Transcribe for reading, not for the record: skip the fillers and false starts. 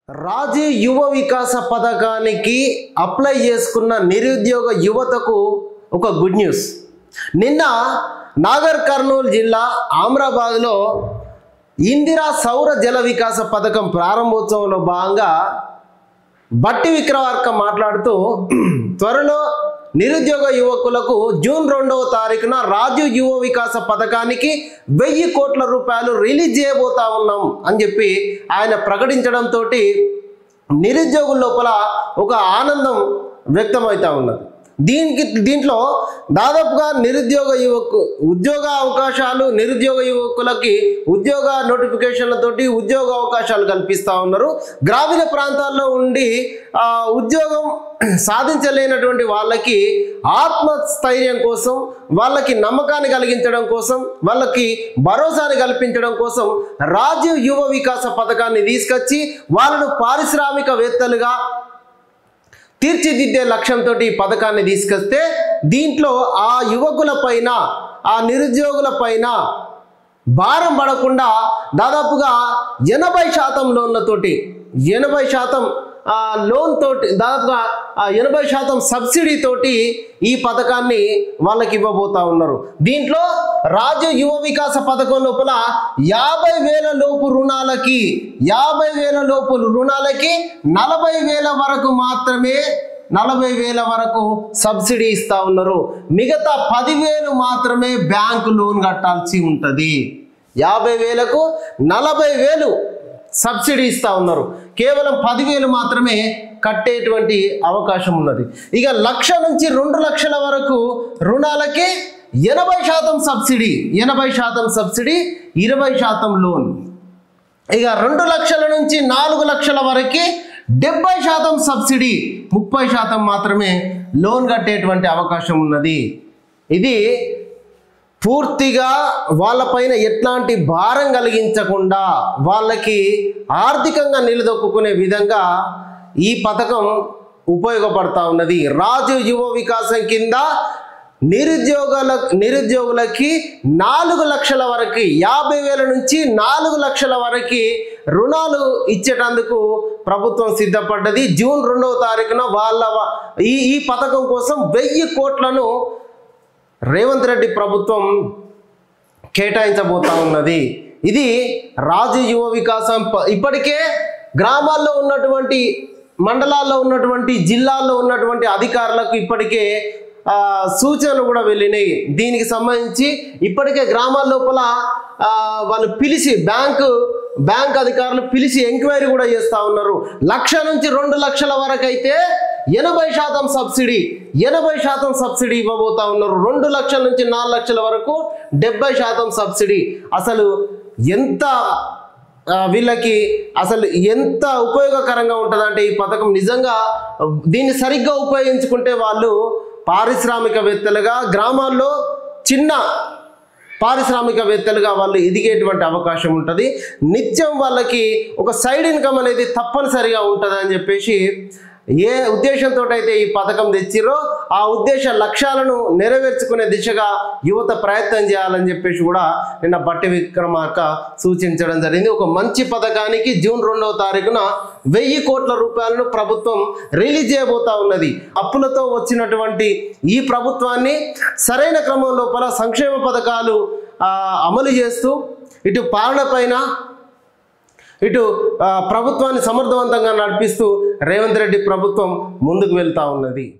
రాజీవ్ యువ వికాస పథకానికి అప్లై చేసుకున్న నిరుద్యోగ యువతకు ఒక గుడ్ న్యూస్. నిన్న నాగర్ కర్నూలు జిల్లా ఆమ్రాబాద్లో ఇందిరా సౌర జల వికాస పథకం ప్రారంభోత్సవంలో భాగంగా బట్టి విక్రమార్క మాట్లాడుతూ త్వరలో నిరుద్యోగ యువకులకు జూన్ 2వ తారీఖున రాజీవ్ యువ వికాస పథకానికి 1000 కోట్ల రూపాయలు రిలీజ్ చేయబోతా ఉన్నాం అని చెప్పి ఆయన ప్రకటించడంతో నిరుద్యోగుల లోపల ఒక ఆనందం వ్యక్తమవుతా ఉన్నది. దీంట్లో దాదాపుగా ఉద్యోగ అవకాశాలు నిరుద్యోగ యువకులకి ఉద్యోగ నోటిఫికేషన్లతోటి ఉద్యోగ అవకాశాలు కల్పిస్తూ ఉన్నారు. గ్రామీణ ప్రాంతాల్లో ఉండి ఉద్యోగం సాధించలేనటువంటి వాళ్ళకి ఆత్మస్థైర్యం కోసం, వాళ్ళకి నమ్మకాన్ని కలిగించడం కోసం, వాళ్ళకి భరోసాని కల్పించడం కోసం రాజీవ్ యువ వికాస పథకాన్ని తీసుకొచ్చి వాళ్ళను పారిశ్రామికవేత్తలుగా తీర్చిదిద్దే లక్ష్యంతో ఈ పథకాన్ని తీసుకొస్తే దీంట్లో ఆ యువకుల పైన ఆ నిరుద్యోగుల పైన భారం పడకుండా దాదాపుగా 80% లోన్లతోటి 80% లోన్ తోటి దాదాపుగా 80% సబ్సిడీ తోటి ఈ పథకాన్ని వాళ్ళకి ఇవ్వబోతా ఉన్నారు. దీంట్లో రాజీవ్ యువ వికాస పథకం లోపల 50,000 లోపు రుణాలకి 40,000 వరకు మాత్రమే 40,000 వరకు సబ్సిడీ ఇస్తా ఉన్నారు. మిగతా 10,000 మాత్రమే బ్యాంకు లోన్ కట్టాల్సి ఉంటుంది. 50,000కు 40,000 సబ్సిడీ ఇస్తా ఉన్నారు. కేవలం 10,000 మాత్రమే కట్టేటువంటి అవకాశం ఉన్నది. ఇక 1,00,000 నుంచి 2 లక్షల వరకు రుణాలకి 80% సబ్సిడీ, 80% సబ్సిడీ, 20% లోన్. ఇక 2 లక్షల నుంచి 4 లక్షల వరకు 70% సబ్సిడీ, 30% మాత్రమే లోన్ కట్టేటువంటి అవకాశం ఉన్నది. ఇది పూర్తిగా వాళ్ళపైన ఎట్లాంటి భారం కలిగించకుండా వాళ్ళకి ఆర్థికంగా నిలదొక్కునే విధంగా ఈ పథకం ఉపయోగపడతా ఉన్నది. రాజీవ్ యువ వికాసం కింద నిరుద్యోగులకి 4 లక్షల వరకు 50,000 నుంచి 4 లక్షల వరకు రుణాలు ఇచ్చేటందుకు ప్రభుత్వం సిద్ధపడ్డది. జూన్ 2వ తారీఖున ఈ పథకం కోసం 1000 కోట్లను రేవంత్ రెడ్డి ప్రభుత్వం కేటాయించబోతా ఉన్నది. ఇది రాజీవ్ యువ వికాసం. ఇప్పటికే గ్రామాల్లో ఉన్నటువంటి, మండలాల్లో ఉన్నటువంటి, జిల్లాల్లో ఉన్నటువంటి అధికారులకు ఇప్పటికే సూచనలు కూడా వెళ్ళినాయి. దీనికి సంబంధించి ఇప్పటికే గ్రామాల లోపల వాళ్ళు పిలిచి బ్యాంక్ అధికారులు పిలిచి ఎంక్వైరీ కూడా చేస్తూ ఉన్నారు. 1,00,000 నుంచి 2 లక్షల వరకు అయితే 80% సబ్సిడీ, 80% సబ్సిడీ ఇవ్వబోతా ఉన్నారు. 2 లక్షల నుంచి 4 లక్షల వరకు 70% సబ్సిడీ. అసలు వీళ్ళకి అసలు ఎంత ఉపయోగకరంగా ఉంటుందంటే ఈ పథకం నిజంగా దీన్ని సరిగ్గా ఉపయోగించుకుంటే వాళ్ళు పారిశ్రామికవేత్తలుగా, గ్రామాల్లో చిన్న పారిశ్రామికవేత్తలుగా వాళ్ళు ఎదిగేటువంటి అవకాశం ఉంటుంది. నిత్యం వాళ్ళకి ఒక సైడ్ ఇన్కమ్ అనేది తప్పనిసరిగా ఉంటుంది అని చెప్పేసి ఏ ఉద్దేశంతో అయితే ఈ పథకం తెచ్చిరో ఆ ఉద్దేశ లక్ష్యాలను నెరవేర్చుకునే దిశగా యువత ప్రయత్నం చేయాలని చెప్పేసి కూడా నిన్న బట్టి విక్రమార్క సూచించడం జరిగింది. ఒక మంచి పథకానికి జూన్ 2వ తారీఖున 1000 కోట్ల రూపాయలను ప్రభుత్వం రిలీజ్ చేయబోతా ఉన్నది. అప్పులతో వచ్చినటువంటి ఈ ప్రభుత్వాన్ని సరైన క్రమం లోపల సంక్షేమ పథకాలు అమలు చేస్తూ ఇటు పాలన పైన ఇటు ప్రభుత్వాన్ని సమర్థవంతంగా నడిపిస్తూ రేవంత్ రెడ్డి ప్రభుత్వం ముందుకు వెళ్తా ఉన్నది.